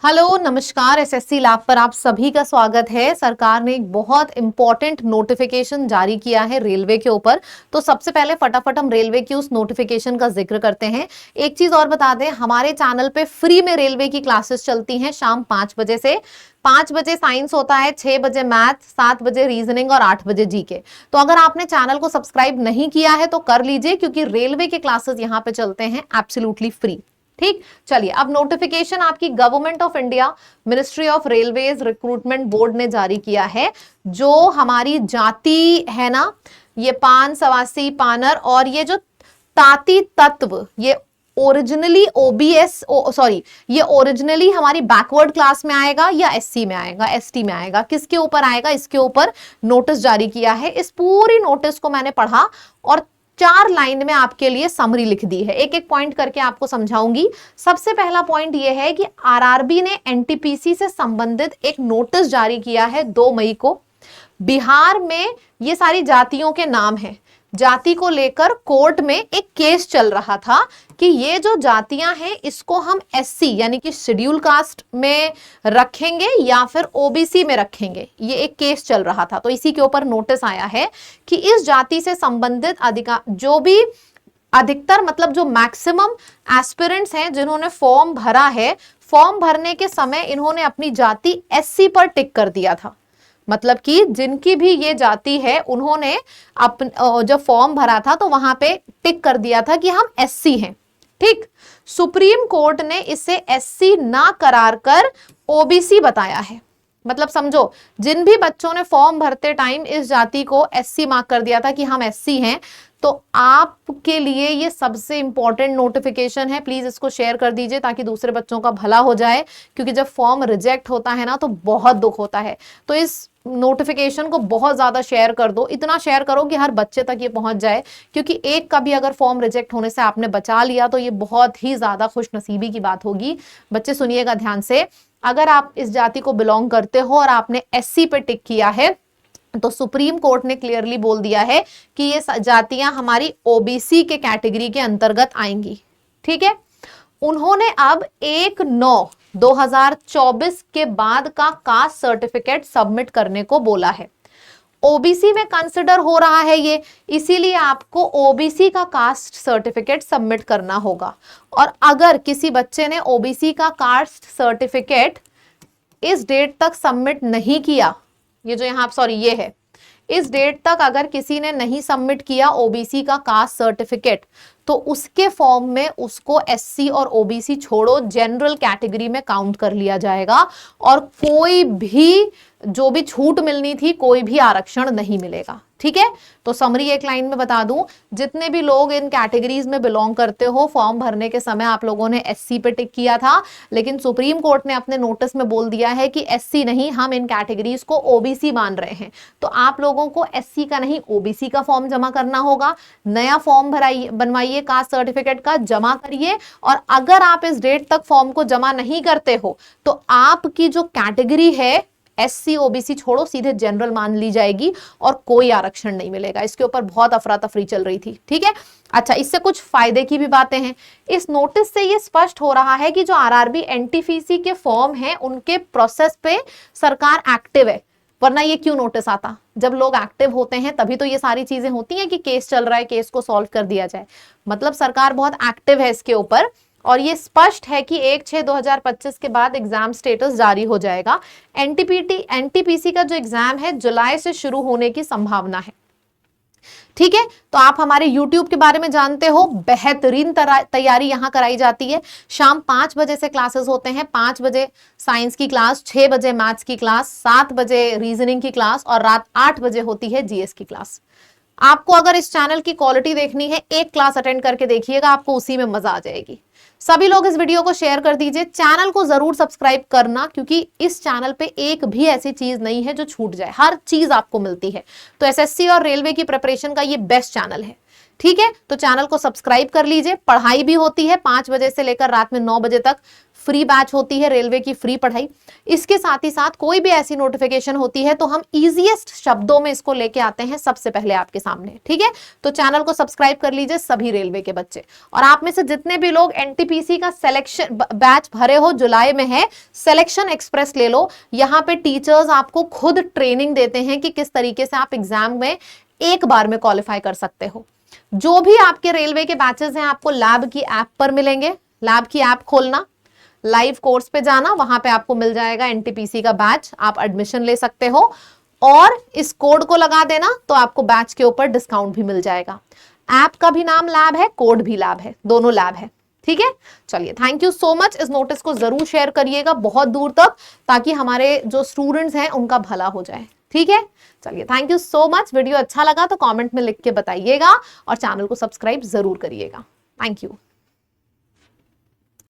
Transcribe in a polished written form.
Hello नमस्कार। SSC lab पर आप सभी का स्वागत है। सरकार ने एक बहुत इंपॉर्टेंट नोटिफिकेशन जारी किया है रेलवे के ऊपर। तो सबसे पहले फटाफट हम रेलवे की उस नोटिफिकेशन का जिक्र करते हैं। एक चीज और बता दें, हमारे चैनल पे फ्री में रेलवे की क्लासेस चलती हैं शाम 5 बजे से। 5 बजे साइंस होता है, 6 बजे मैथ, 7 बजे रीजनिंग और 8 बजे जीके। तो अगर आपने चैनल को सब्सक्राइब नहीं किया है तो कर लीजिए, क्योंकि रेलवे के क्लासेस यहाँ पे चलते हैं एब्सोल्युटली फ्री। ठीक, चलिए अब नोटिफिकेशन आपकी government of India ministry of railways recruitment board ने जारी किया है। जो हमारी जाति है ना, ये पान, सवासी, पानर और ये जो ताती तत्व, ये ओरिजिनली ओबीएस सॉरी ये ओरिजिनली हमारी बैकवर्ड क्लास में आएगा या एससी में आएगा, एसटी में आएगा, किसके ऊपर आएगा, इसके ऊपर नोटिस जारी किया है। इस पूरी नोटिस को मैंने पढ़ा और 4 लाइन में आपके लिए समरी लिख दी है। एक एक पॉइंट करके आपको समझाऊंगी। सबसे पहला पॉइंट यह है कि आरआरबी ने एनटीपीसी से संबंधित एक नोटिस जारी किया है 2 मई को। बिहार में ये सारी जातियों के नाम हैं। जाति को लेकर कोर्ट में एक केस चल रहा था कि ये जो जातियां हैं इसको हम एससी यानी कि शेड्यूल कास्ट में रखेंगे या फिर ओबीसी में रखेंगे। ये एक केस चल रहा था, तो इसी के ऊपर नोटिस आया है कि इस जाति से संबंधित जो भी अधिकतर मतलब जो मैक्सिमम एस्पिरेंट्स हैं जिन्होंने फॉर्म भरा है, फॉर्म भरने के समय इन्होंने अपनी जाति एससी पर टिक कर दिया था। मतलब कि जिनकी भी ये जाति है उन्होंने जब फॉर्म भरा था तो वहां पे टिक कर दिया था कि हम एससी हैं। ठीक, सुप्रीम कोर्ट ने इसे एससी ना करार कर ओबीसी बताया है। मतलब समझो, जिन भी बच्चों ने फॉर्म भरते टाइम इस जाति को एससी मार्क कर दिया था कि हम एससी हैं, तो आपके लिए ये सबसे इंपॉर्टेंट नोटिफिकेशन है। प्लीज इसको शेयर कर दीजिए ताकि दूसरे बच्चों का भला हो जाए, क्योंकि जब फॉर्म रिजेक्ट होता है ना तो बहुत दुख होता है। तो इस नोटिफिकेशन को बहुत ज्यादा शेयर कर दो, इतना शेयर करो कि हर बच्चे तक ये पहुंच जाए, क्योंकि एक का भी अगर फॉर्म रिजेक्ट होने से आपने बचा लिया तो ये बहुत ही ज्यादा खुशनसीबी की बात होगी। बच्चे सुनिएगा ध्यान से, अगर आप इस जाति को बिलोंग करते हो और आपने एससी पे टिक किया है तो सुप्रीम कोर्ट ने क्लियरली बोल दिया है कि ये जातियां हमारी ओबीसी के कैटेगरी के अंतर्गत आएंगी। ठीक है, उन्होंने अब 1/9/2024 के बाद का कास्ट सर्टिफिकेट सबमिट करने को बोला है। ओबीसी में कंसिडर हो रहा है ये, इसीलिए आपको ओबीसी का कास्ट सर्टिफिकेट सबमिट करना होगा। और अगर किसी बच्चे ने ओबीसी का कास्ट सर्टिफिकेट इस डेट तक सबमिट नहीं किया, ये जो यहाँ सॉरी ये है, इस डेट तक अगर किसी ने नहीं सबमिट किया ओबीसी का कास्ट सर्टिफिकेट, तो उसके फॉर्म में उसको एससी और ओबीसी छोड़ो जनरल कैटेगरी में काउंट कर लिया जाएगा और कोई भी जो भी छूट मिलनी थी, कोई भी आरक्षण नहीं मिलेगा। ठीक है, तो समरी एक लाइन में बता दूं, जितने भी लोग इन कैटेगरीज में बिलोंग करते हो, फॉर्म भरने के समय आप लोगों ने एससी पे टिक किया था, लेकिन सुप्रीम कोर्ट ने अपने नोटिस में बोल दिया है कि एससी नहीं, हम इन कैटेगरीज को ओबीसी मान रहे हैं। तो आप लोगों को एससी का नहीं ओबीसी का फॉर्म जमा करना होगा। नया फॉर्म बनवाइए, कास्ट सर्टिफिकेट का जमा करिए। और अगर आप इस डेट तक फॉर्म को जमा नहीं करते हो तो आपकी जो कैटेगरी है एससी ओबीसी छोड़ो, सीधे जनरल मान ली जाएगी और कोई आरक्षण नहीं मिलेगा। इसके ऊपर बहुत अफरा तफरी चल रही थी। ठीक है, अच्छा, इससे कुछ फायदे की भी बातें हैं। इस नोटिस से ये स्पष्ट हो रहा है कि जो आरआरबी एनटीपीसी के फॉर्म हैं उनके प्रोसेस पे सरकार एक्टिव है, वरना ये क्यों नोटिस आता। जब लोग एक्टिव होते हैं तभी तो ये सारी चीजें होती हैं कि केस चल रहा है, केस को सॉल्व कर दिया जाए। मतलब सरकार बहुत एक्टिव है इसके ऊपर। और ये स्पष्ट है कि 1/6/2025 के बाद एग्जाम स्टेटस जारी हो जाएगा। एनटीपीसी का जो एग्जाम है जुलाई से शुरू होने की संभावना है। ठीक है, तो आप हमारे YouTube के बारे में जानते हो, बेहतरीन तैयारी यहां कराई जाती है। शाम 5 बजे से क्लासेस होते हैं। 5 बजे साइंस की क्लास, 6 बजे मैथ्स की क्लास, 7 बजे रीजनिंग की क्लास और रात 8 बजे होती है जीएस की क्लास। आपको अगर इस चैनल की क्वालिटी देखनी है, एक क्लास अटेंड करके देखिएगा, आपको उसी में मजा आ जाएगी। सभी लोग इस वीडियो को शेयर कर दीजिए। चैनल को जरूर सब्सक्राइब करना, क्योंकि इस चैनल पे एक भी ऐसी चीज नहीं है जो छूट जाए, हर चीज आपको मिलती है। तो एसएससी और रेलवे की प्रिपरेशन का ये बेस्ट चैनल है। ठीक है, तो चैनल को सब्सक्राइब कर लीजिए। पढ़ाई भी होती है 5 बजे से लेकर रात में 9 बजे तक, फ्री बैच होती है, रेलवे की फ्री पढ़ाई। इसके साथ ही साथ कोई भी ऐसी नोटिफिकेशन होती है तो हम इजीएस्ट शब्दों में इसको लेके आते हैं सबसे पहले आपके सामने, ठीक है। तो चैनल को सब्सक्राइब कर लीजिए सभी रेलवे के बच्चे। और आप में से जितने भी लोग एनटीपीसी का सिलेक्शन बैच भरे हो, जुलाई में है, सिलेक्शन एक्सप्रेस ले लो। यहाँ पे टीचर्स आपको खुद ट्रेनिंग देते हैं कि किस तरीके से आप एग्जाम में एक बार में क्वालिफाई कर सकते हो। जो भी आपके रेलवे के बैचेस हैं आपको लैब की ऐप पर मिलेंगे। लैब की ऐप खोलना, लाइव कोर्स पे जाना, वहां पे आपको मिल जाएगा एनटीपीसी का बैच, आप एडमिशन ले सकते हो और इस कोड को लगा देना तो आपको बैच के ऊपर डिस्काउंट भी मिल जाएगा। ऐप का भी नाम लैब है, कोड भी लैब है, दोनों लैब है, ठीक है। चलिए, थैंक यू सो मच। इस नोटिस को जरूर शेयर करिएगा बहुत दूर तक, ताकि हमारे जो स्टूडेंट्स हैं उनका भला हो जाए, ठीक है। चलिए, thank you so much. Video अच्छा लगा तो कमेंट में लिख के बताइएगा और चैनल को सब्सक्राइब जरूर करिएगा। Thank you.